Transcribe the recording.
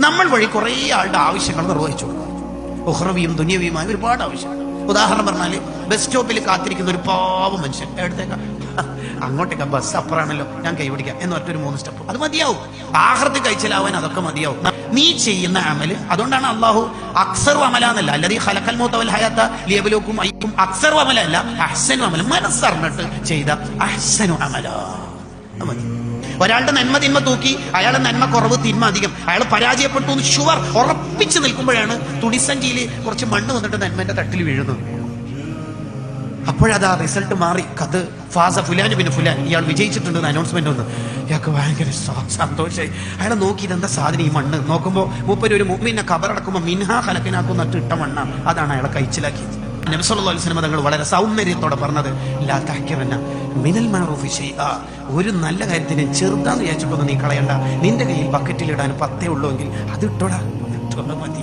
നമ്മൾ വഴി കുറേ ആളുടെ ആവശ്യങ്ങൾ നിർവഹിച്ചു കൊടുക്കും. ഉഖ്റവിയും ദുനിയവിയുമായ ഒരുപാട് ആവശ്യങ്ങൾ. ഉദാഹരണം പറഞ്ഞാല് ബസ് സ്റ്റോപ്പിൽ കാത്തിരിക്കുന്ന ഒരു പാവം മനുഷ്യൻ, എവിടത്തേക്കാ, അങ്ങോട്ടേക്കാ, ബസ് അപ്പുറാണല്ലോ, ഞാൻ കൈപിടിക്കാം എന്ന് പറഞ്ഞൊരു 3 സ്റ്റെപ്പ്, അത് മതിയാവും. ആഖിറത്തിൽ കഴിച്ചിലാവാൻ അതൊക്കെ മതിയാവും. നീ ചെയ്യുന്ന അമല്, അതുകൊണ്ടാണ് അള്ളാഹു അക്സറു അമലാന്നല്ല, അല്ലദീ ഖലഖൽ മൗത വൽ ഹയാത ലിയബ്ലുവക്കും അയ്യുക്കും, അക്സറു അമലല്ല, അഹ്സനു അമല, മനസ്സറിഞ്ഞിട്ട് ചെയ്ത അഹ്സനു അമല. ഒരാളുടെ നന്മ തിന്മ തൂക്കി അയാളുടെ നന്മ കുറവ് തിന്മ അധികം, അയാൾ പരാജയപ്പെട്ടു എന്ന് ഷുവർ ഉറപ്പിച്ച് നിൽക്കുമ്പോഴാണ് തുണിസഞ്ചിയിൽ കുറച്ച് മണ്ണ് വന്നിട്ട് നന്മന്റെ തട്ടിൽ വീഴുന്നത്. അപ്പോഴതാ റിസൾട്ട് മാറി, കത് ഫാസ ഫുലാൻ പിന്നെ ഫുലാൻ, ഇയാൾ വിജയിച്ചിട്ടുണ്ടെന്ന് അനൗൺസ്മെന്റ് വന്നു. ഇയാൾക്ക് ഭയങ്കര സന്തോഷമായി. അയാളെ നോക്കി, ഇതെന്താ സാധനം ഈ മണ്ണ്? നോക്കുമ്പോൾ മൂപ്പര് ഒരു മുഅ്മിനെ ഖബറടക്കുമ്പോൾ മിൻഹാ ഖലഖനാക്കും നട്ട് ഇട്ട മണ്ണാണ്. അതാണ് അയാളെ കഴിച്ചിലാക്കിയത്. നബി സല്ലല്ലാഹു അലൈഹി വസല്ലം തങ്ങൾ വളരെ സൗന്ദര്യത്തോടെ പറഞ്ഞത്, ലാ തഹ്കിറന്ന മിനൽ മഅറൂഫി ശൈഅ, ഒരു നല്ല കാര്യത്തിന് ചെറുതാന്ന് വിചാരിച്ചിട്ടൊന്നും നീ കളയണ്ട. നിന്റെ കയ്യിൽ ബക്കറ്റിലിടാൻ 10 ഉള്ളൂ എങ്കിൽ അത് ഇട്ടോടാ, മതി.